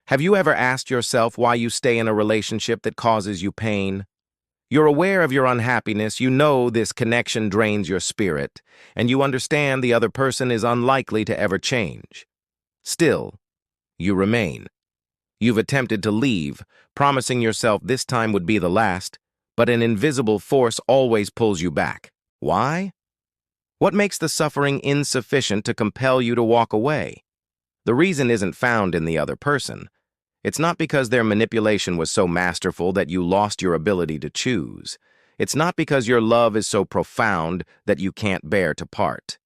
Have you ever asked yourself why you stay in a relationship that causes you pain? You're aware of your unhappiness, you know this connection drains your spirit, and you understand the other person is unlikely to ever change. Still, you remain. You've attempted to leave, promising yourself this time would be the last, but an invisible force always pulls you back. Why? What makes the suffering insufficient to compel you to walk away? The reason isn't found in the other person. It's not because their manipulation was so masterful that you lost your ability to choose. It's not because your love is so profound that you can't bear to part.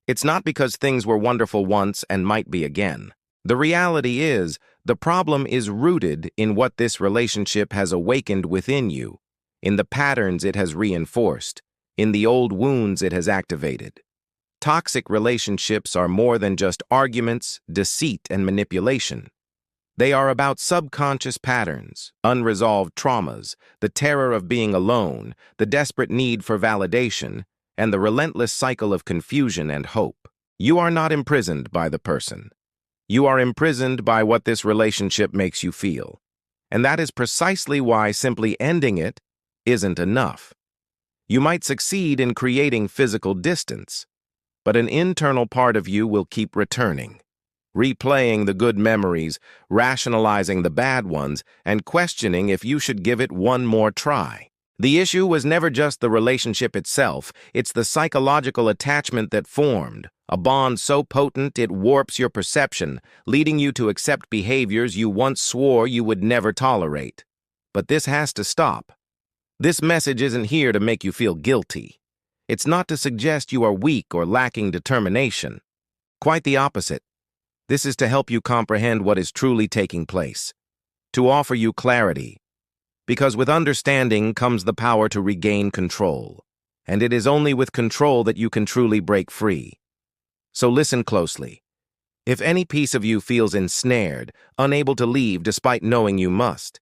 It's not because things were wonderful once and might be again. The reality is, the problem is rooted in what this relationship has awakened within you, in the patterns it has reinforced, in the old wounds it has activated. Toxic relationships are more than just arguments, deceit, and manipulation. They are about subconscious patterns, unresolved traumas, the terror of being alone, the desperate need for validation, and the relentless cycle of confusion and hope. You are not imprisoned by the person. You are imprisoned by what this relationship makes you feel. And that is precisely why simply ending it isn't enough. You might succeed in creating physical distance, but an internal part of you will keep returning, replaying the good memories, rationalizing the bad ones, and questioning if you should give it one more try. The issue was never just the relationship itself, it's the psychological attachment that formed, a bond so potent it warps your perception, leading you to accept behaviors you once swore you would never tolerate. But this has to stop. This message isn't here to make you feel guilty. It's not to suggest you are weak or lacking determination. Quite the opposite. This is to help you comprehend what is truly taking place, to offer you clarity, because with understanding comes the power to regain control, and it is only with control that you can truly break free. So listen closely. If any piece of you feels ensnared, unable to leave despite knowing you must,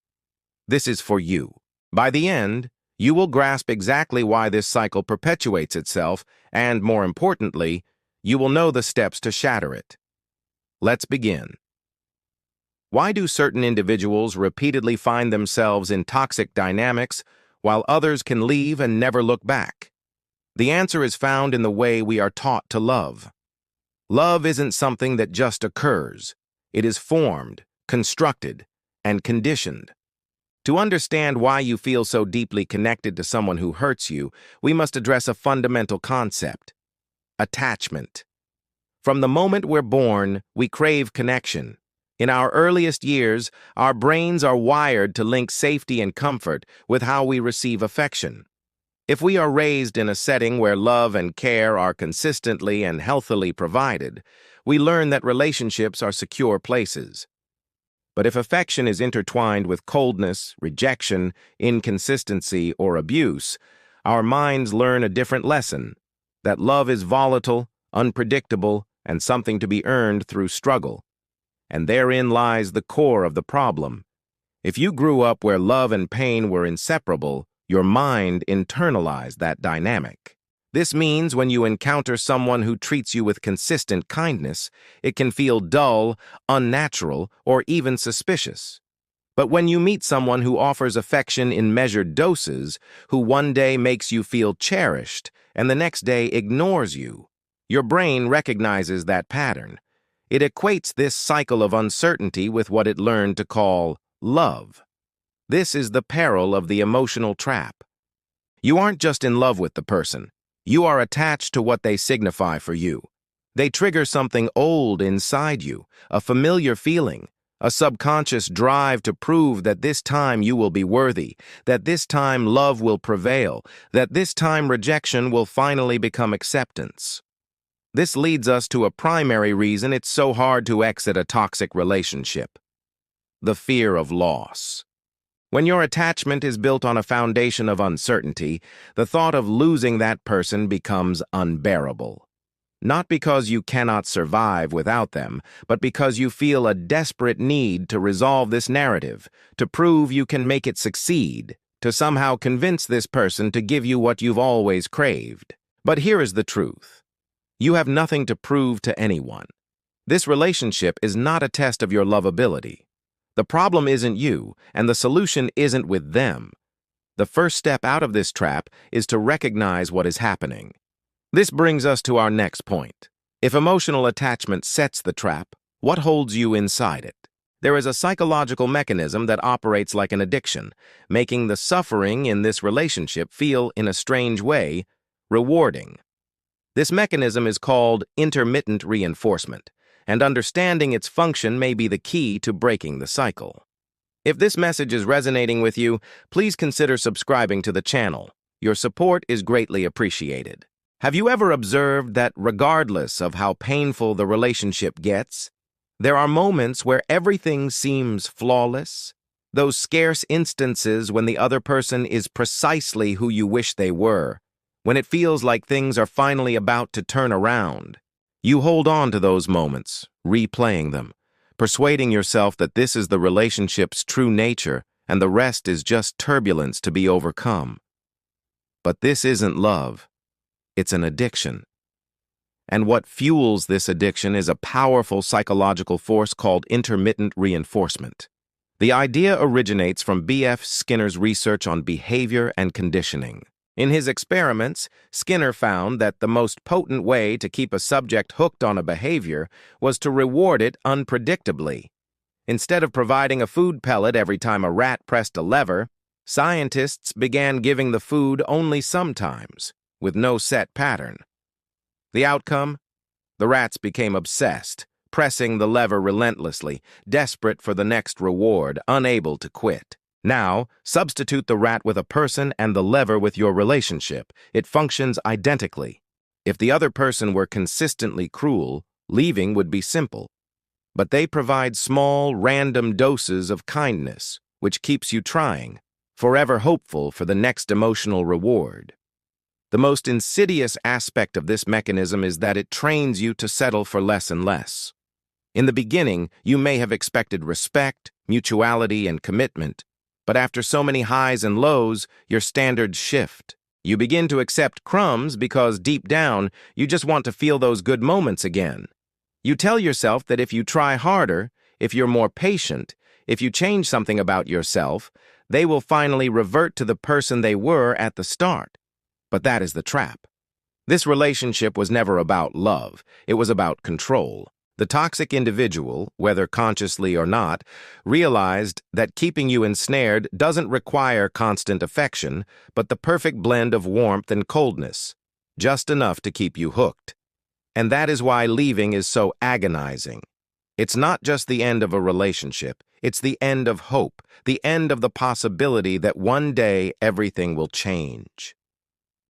this is for you. By the end, you will grasp exactly why this cycle perpetuates itself, and more importantly, you will know the steps to shatter it. Let's begin. Why do certain individuals repeatedly find themselves in toxic dynamics while others can leave and never look back? The answer is found in the way we are taught to love. Love isn't something that just occurs. It is formed, constructed, and conditioned. To understand why you feel so deeply connected to someone who hurts you, we must address a fundamental concept: attachment. From the moment we're born, we crave connection. In our earliest years, our brains are wired to link safety and comfort with how we receive affection. If we are raised in a setting where love and care are consistently and healthily provided, we learn that relationships are secure places. But if affection is intertwined with coldness, rejection, inconsistency, or abuse, our minds learn a different lesson: that love is volatile, unpredictable, and something to be earned through struggle. And therein lies the core of the problem. If you grew up where love and pain were inseparable, your mind internalized that dynamic. This means when you encounter someone who treats you with consistent kindness, it can feel dull, unnatural, or even suspicious. But when you meet someone who offers affection in measured doses, who one day makes you feel cherished and the next day ignores you, your brain recognizes that pattern. It equates this cycle of uncertainty with what it learned to call love. This is the peril of the emotional trap. You aren't just in love with the person. You are attached to what they signify for you. They trigger something old inside you, a familiar feeling, a subconscious drive to prove that this time you will be worthy, that this time love will prevail, that this time rejection will finally become acceptance. This leads us to a primary reason it's so hard to exit a toxic relationship: the fear of loss. When your attachment is built on a foundation of uncertainty, the thought of losing that person becomes unbearable. Not because you cannot survive without them, but because you feel a desperate need to resolve this narrative, to prove you can make it succeed, to somehow convince this person to give you what you've always craved. But here is the truth. You have nothing to prove to anyone. This relationship is not a test of your lovability. The problem isn't you, and the solution isn't with them. The first step out of this trap is to recognize what is happening. This brings us to our next point. If emotional attachment sets the trap, what holds you inside it? There is a psychological mechanism that operates like an addiction, making the suffering in this relationship feel, in a strange way, rewarding. This mechanism is called intermittent reinforcement, and understanding its function may be the key to breaking the cycle. If this message is resonating with you, please consider subscribing to the channel. Your support is greatly appreciated. Have you ever observed that regardless of how painful the relationship gets, there are moments where everything seems flawless? Those scarce instances when the other person is precisely who you wish they were, when it feels like things are finally about to turn around. You hold on to those moments, replaying them, persuading yourself that this is the relationship's true nature and the rest is just turbulence to be overcome. But this isn't love. It's an addiction. And what fuels this addiction is a powerful psychological force called intermittent reinforcement. The idea originates from B.F. Skinner's research on behavior and conditioning. In his experiments, Skinner found that the most potent way to keep a subject hooked on a behavior was to reward it unpredictably. Instead of providing a food pellet every time a rat pressed a lever, scientists began giving the food only sometimes, with no set pattern. The outcome? The rats became obsessed, pressing the lever relentlessly, desperate for the next reward, unable to quit. Now, substitute the rat with a person and the lever with your relationship. It functions identically. If the other person were consistently cruel, leaving would be simple. But they provide small, random doses of kindness, which keeps you trying, forever hopeful for the next emotional reward. The most insidious aspect of this mechanism is that it trains you to settle for less and less. In the beginning, you may have expected respect, mutuality, and commitment, but after so many highs and lows, your standards shift. You begin to accept crumbs because deep down, you just want to feel those good moments again. You tell yourself that if you try harder, if you're more patient, if you change something about yourself, they will finally revert to the person they were at the start. But that is the trap. This relationship was never about love. It was about control. The toxic individual, whether consciously or not, realized that keeping you ensnared doesn't require constant affection, but the perfect blend of warmth and coldness, just enough to keep you hooked. And that is why leaving is so agonizing. It's not just the end of a relationship, it's the end of hope, the end of the possibility that one day everything will change.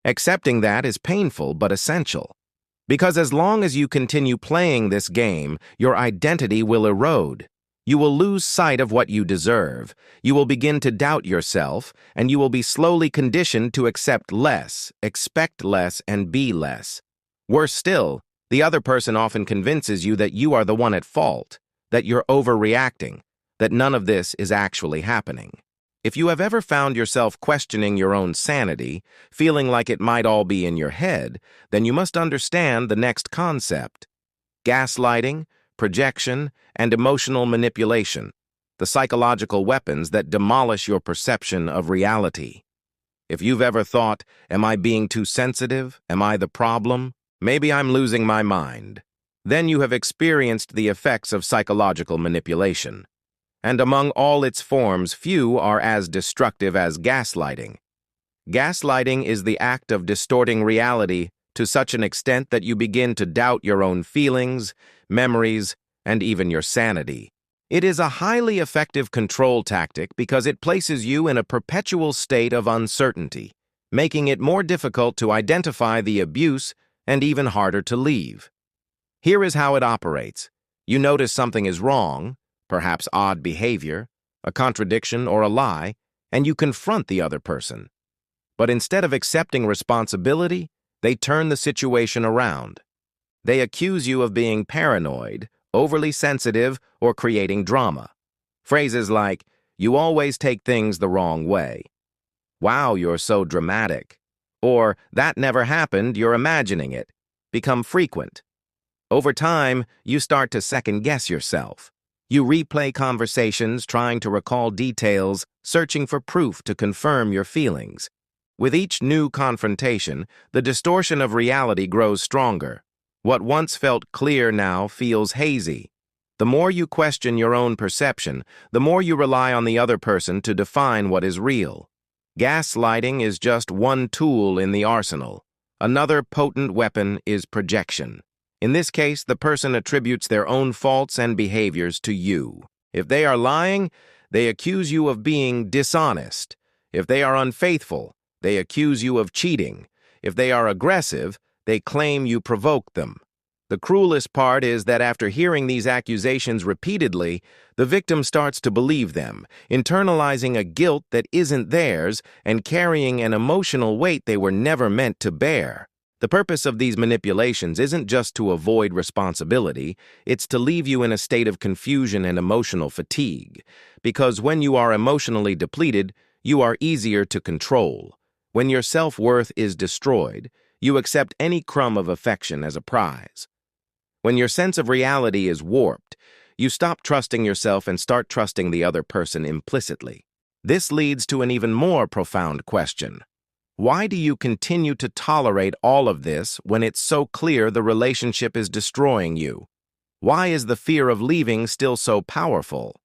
Accepting that is painful but essential. Because as long as you continue playing this game, your identity will erode. You will lose sight of what you deserve. You will begin to doubt yourself, and you will be slowly conditioned to accept less, expect less, and be less. Worse still, the other person often convinces you that you are the one at fault, that you're overreacting, that none of this is actually happening. If you have ever found yourself questioning your own sanity, feeling like it might all be in your head, then you must understand the next concept: gaslighting, projection, and emotional manipulation, the psychological weapons that demolish your perception of reality. If you've ever thought, am I being too sensitive? Am I the problem? Maybe I'm losing my mind. Then you have experienced the effects of psychological manipulation. And among all its forms, few are as destructive as gaslighting. Gaslighting is the act of distorting reality to such an extent that you begin to doubt your own feelings, memories, and even your sanity. It is a highly effective control tactic because it places you in a perpetual state of uncertainty, making it more difficult to identify the abuse and even harder to leave. Here is how it operates. You notice something is wrong, perhaps odd behavior, a contradiction, or a lie, and you confront the other person. But instead of accepting responsibility, they turn the situation around. They accuse you of being paranoid, overly sensitive, or creating drama. Phrases like, "You always take things the wrong way," "Wow, you're so dramatic," or "That never happened, you're imagining it," become frequent. Over time, you start to second-guess yourself. You replay conversations, trying to recall details, searching for proof to confirm your feelings. With each new confrontation, the distortion of reality grows stronger. What once felt clear now feels hazy. The more you question your own perception, the more you rely on the other person to define what is real. Gaslighting is just one tool in the arsenal. Another potent weapon is projection. In this case, the person attributes their own faults and behaviors to you. If they are lying, they accuse you of being dishonest. If they are unfaithful, they accuse you of cheating. If they are aggressive, they claim you provoked them. The cruelest part is that after hearing these accusations repeatedly, the victim starts to believe them, internalizing a guilt that isn't theirs and carrying an emotional weight they were never meant to bear. The purpose of these manipulations isn't just to avoid responsibility, it's to leave you in a state of confusion and emotional fatigue. Because when you are emotionally depleted, you are easier to control. When your self-worth is destroyed, you accept any crumb of affection as a prize. When your sense of reality is warped, you stop trusting yourself and start trusting the other person implicitly. This leads to an even more profound question. Why do you continue to tolerate all of this when it's so clear the relationship is destroying you? Why is the fear of leaving still so powerful?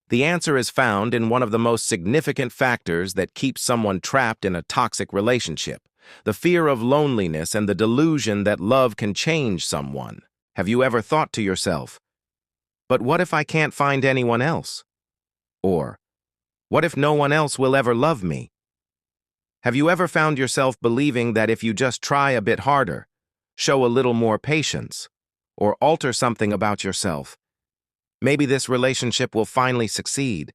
The answer is found in one of the most significant factors that keeps someone trapped in a toxic relationship: the fear of loneliness and the delusion that love can change someone. Have you ever thought to yourself, "But what if I can't find anyone else?" Or, "What if no one else will ever love me?" Have you ever found yourself believing that if you just try a bit harder, show a little more patience, or alter something about yourself, maybe this relationship will finally succeed?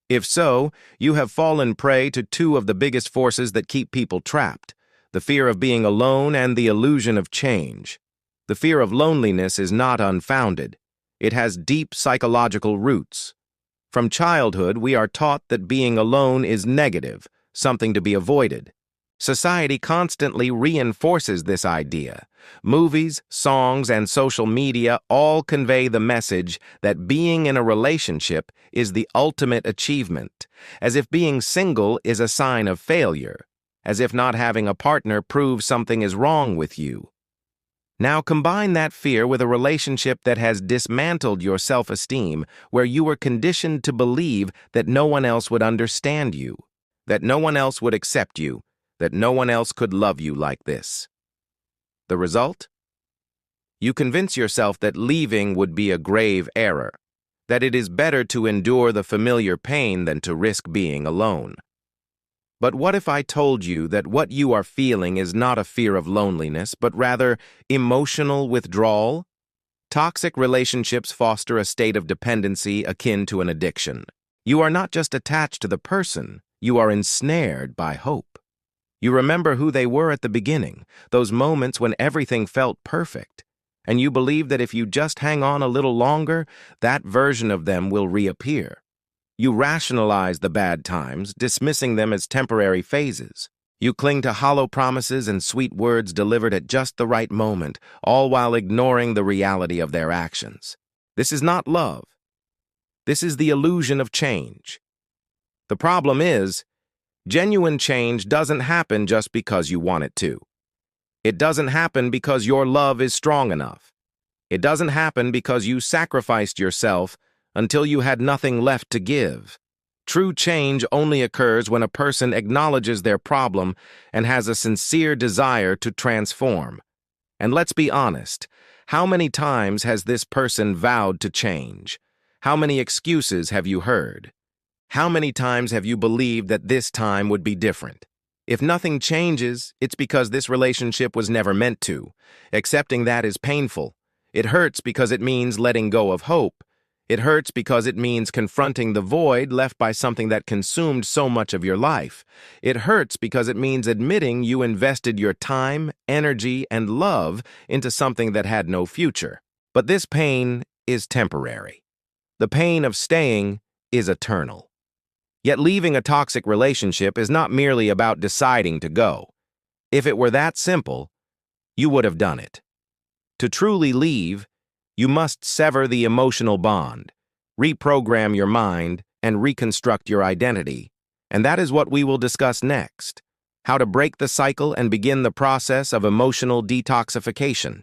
If so, you have fallen prey to two of the biggest forces that keep people trapped: the fear of being alone and the illusion of change. The fear of loneliness is not unfounded. It has deep psychological roots. From childhood, we are taught that being alone is negative, something to be avoided. Society constantly reinforces this idea. Movies, songs, and social media all convey the message that being in a relationship is the ultimate achievement, as if being single is a sign of failure, as if not having a partner proves something is wrong with you. Now combine that fear with a relationship that has dismantled your self-esteem, where you were conditioned to believe that no one else would understand you, that no one else would accept you, that no one else could love you like this. The result? You convince yourself that leaving would be a grave error, that it is better to endure the familiar pain than to risk being alone. But what if I told you that what you are feeling is not a fear of loneliness, but rather emotional withdrawal? Toxic relationships foster a state of dependency akin to an addiction. You are not just attached to the person, you are ensnared by hope. You remember who they were at the beginning, those moments when everything felt perfect, and you believe that if you just hang on a little longer, that version of them will reappear. You rationalize the bad times, dismissing them as temporary phases. You cling to hollow promises and sweet words delivered at just the right moment, all while ignoring the reality of their actions. This is not love. This is the illusion of change. The problem is, genuine change doesn't happen just because you want it to. It doesn't happen because your love is strong enough. It doesn't happen because you sacrificed yourself until you had nothing left to give. True change only occurs when a person acknowledges their problem and has a sincere desire to transform. And let's be honest, how many times has this person vowed to change? How many excuses have you heard? How many times have you believed that this time would be different? If nothing changes, it's because this relationship was never meant to. Accepting that is painful. It hurts because it means letting go of hope. It hurts because it means confronting the void left by something that consumed so much of your life. It hurts because it means admitting you invested your time, energy, and love into something that had no future. But this pain is temporary. The pain of staying is eternal. Yet leaving a toxic relationship is not merely about deciding to go. If it were that simple, you would have done it. To truly leave, You must sever the emotional bond, reprogram your mind, and reconstruct your identity. And that is what we will discuss next: how to break the cycle and begin the process of emotional detoxification.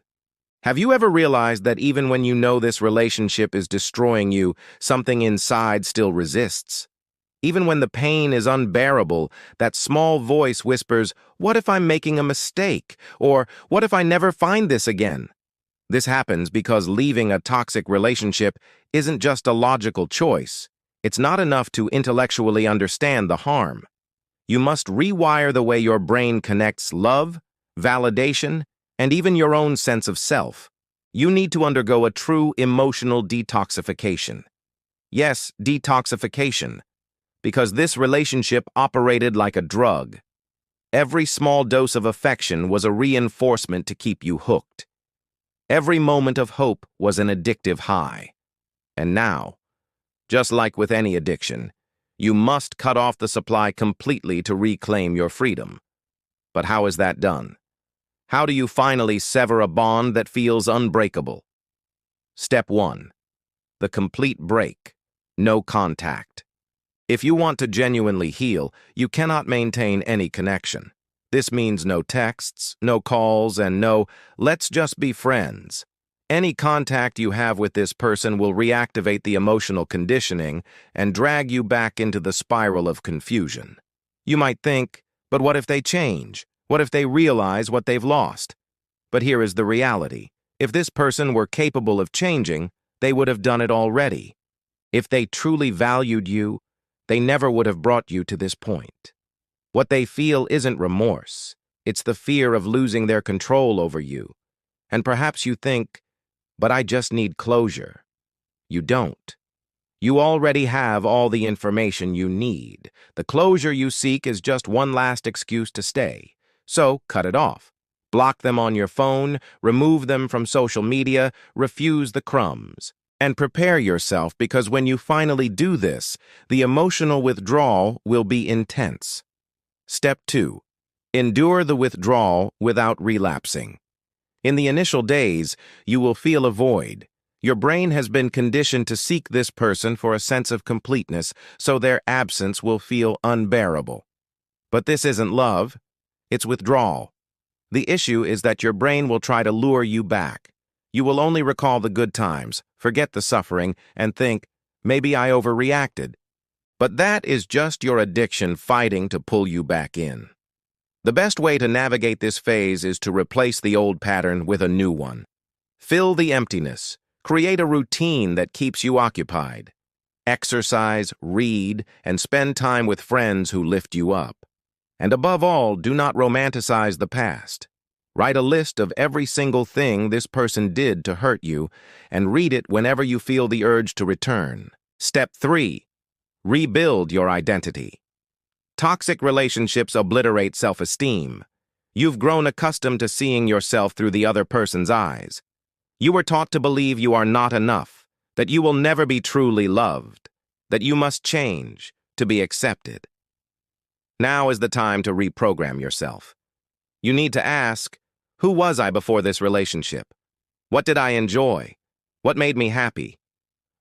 Have you ever realized that even when you know this relationship is destroying you, something inside still resists? Even when the pain is unbearable, that small voice whispers, "What if I'm making a mistake?" Or, "What if I never find this again?" This happens because leaving a toxic relationship isn't just a logical choice. It's not enough to intellectually understand the harm. You must rewire the way your brain connects love, validation, and even your own sense of self. You need to undergo a true emotional detoxification. Yes, detoxification, because this relationship operated like a drug. Every small dose of affection was a reinforcement to keep you hooked. Every moment of hope was an addictive high. And now, just like with any addiction, you must cut off the supply completely to reclaim your freedom. But how is that done? How do you finally sever a bond that feels unbreakable? Step 1. The complete break. No contact. If you want to genuinely heal, you cannot maintain any connection. This means no texts, no calls, and no, "let's just be friends." Any contact you have with this person will reactivate the emotional conditioning and drag you back into the spiral of confusion. You might think, but what if they change? What if they realize what they've lost? But here is the reality. If this person were capable of changing, they would have done it already. If they truly valued you, they never would have brought you to this point. What they feel isn't remorse. It's the fear of losing their control over you. And perhaps you think, but I just need closure. You don't. You already have all the information you need. The closure you seek is just one last excuse to stay. So cut it off. Block them on your phone, remove them from social media, refuse the crumbs. And prepare yourself, because when you finally do this, the emotional withdrawal will be intense. Step 2. Endure the withdrawal without relapsing. In the initial days, you will feel a void. Your brain has been conditioned to seek this person for a sense of completeness, so their absence will feel unbearable. But this isn't love, it's withdrawal. The issue is that your brain will try to lure you back. You will only recall the good times, forget the suffering, and think, maybe I overreacted. But that is just your addiction fighting to pull you back in. The best way to navigate this phase is to replace the old pattern with a new one. Fill the emptiness. Create a routine that keeps you occupied. Exercise, read, and spend time with friends who lift you up. And above all, do not romanticize the past. Write a list of every single thing this person did to hurt you, and read it whenever you feel the urge to return. Step 3. Rebuild your identity. Toxic relationships obliterate self-esteem. You've grown accustomed to seeing yourself through the other person's eyes. You were taught to believe you are not enough, that you will never be truly loved, that you must change to be accepted. Now is the time to reprogram yourself. You need to ask, who was I before this relationship? What did I enjoy? What made me happy?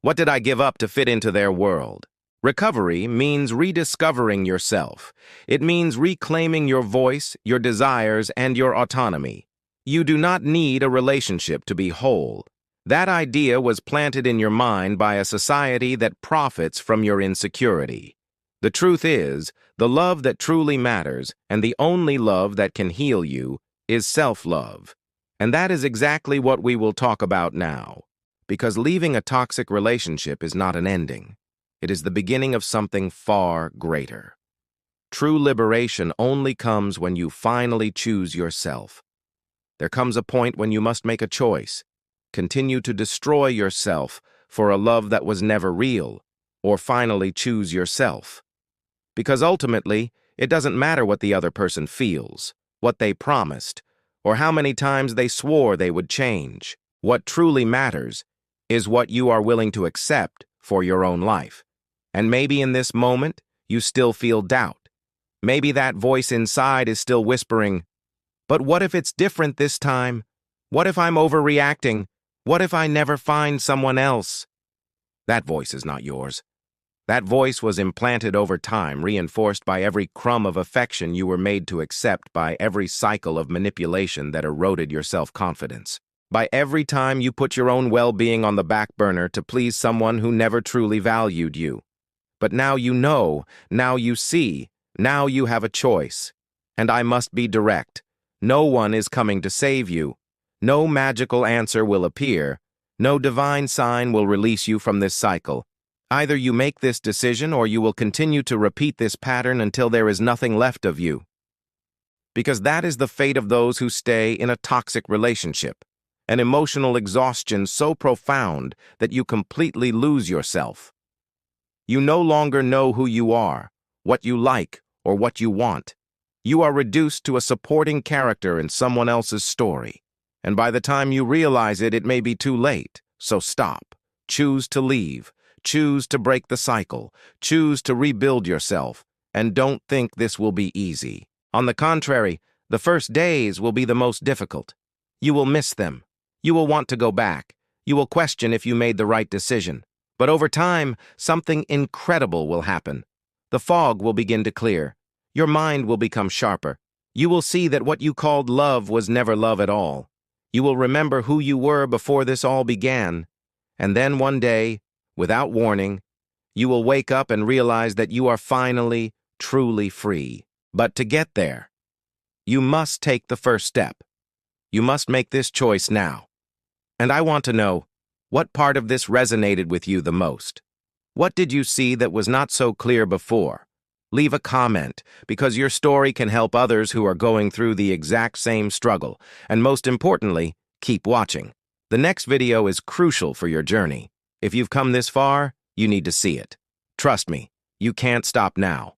What did I give up to fit into their world? Recovery means rediscovering yourself. It means reclaiming your voice, your desires, and your autonomy. You do not need a relationship to be whole. That idea was planted in your mind by a society that profits from your insecurity. The truth is, the love that truly matters, and the only love that can heal you, is self-love. And that is exactly what we will talk about now. Because leaving a toxic relationship is not an ending. It is the beginning of something far greater. True liberation only comes when you finally choose yourself. There comes a point when you must make a choice. Continue to destroy yourself for a love that was never real, or finally choose yourself. Because ultimately, it doesn't matter what the other person feels, what they promised, or how many times they swore they would change. What truly matters is what you are willing to accept for your own life. And maybe in this moment, you still feel doubt. Maybe that voice inside is still whispering, but what if it's different this time? What if I'm overreacting? What if I never find someone else? That voice is not yours. That voice was implanted over time, reinforced by every crumb of affection you were made to accept, by every cycle of manipulation that eroded your self-confidence, by every time you put your own well-being on the back burner to please someone who never truly valued you. But now you know, now you see, now you have a choice. And I must be direct. No one is coming to save you. No magical answer will appear. No divine sign will release you from this cycle. Either you make this decision or you will continue to repeat this pattern until there is nothing left of you. Because that is the fate of those who stay in a toxic relationship, an emotional exhaustion so profound that you completely lose yourself. You no longer know who you are, what you like, or what you want. You are reduced to a supporting character in someone else's story. And by the time you realize it, it may be too late. So stop. Choose to leave. Choose to break the cycle. Choose to rebuild yourself. And don't think this will be easy. On the contrary, the first days will be the most difficult. You will miss them. You will want to go back. You will question if you made the right decision. But over time, something incredible will happen. The fog will begin to clear. Your mind will become sharper. You will see that what you called love was never love at all. You will remember who you were before this all began. And then one day, without warning, you will wake up and realize that you are finally, truly free. But to get there, you must take the first step. You must make this choice now. And I want to know, what part of this resonated with you the most? What did you see that was not so clear before? Leave a comment, because your story can help others who are going through the exact same struggle. And most importantly, keep watching. The next video is crucial for your journey. If you've come this far, you need to see it. Trust me, you can't stop now.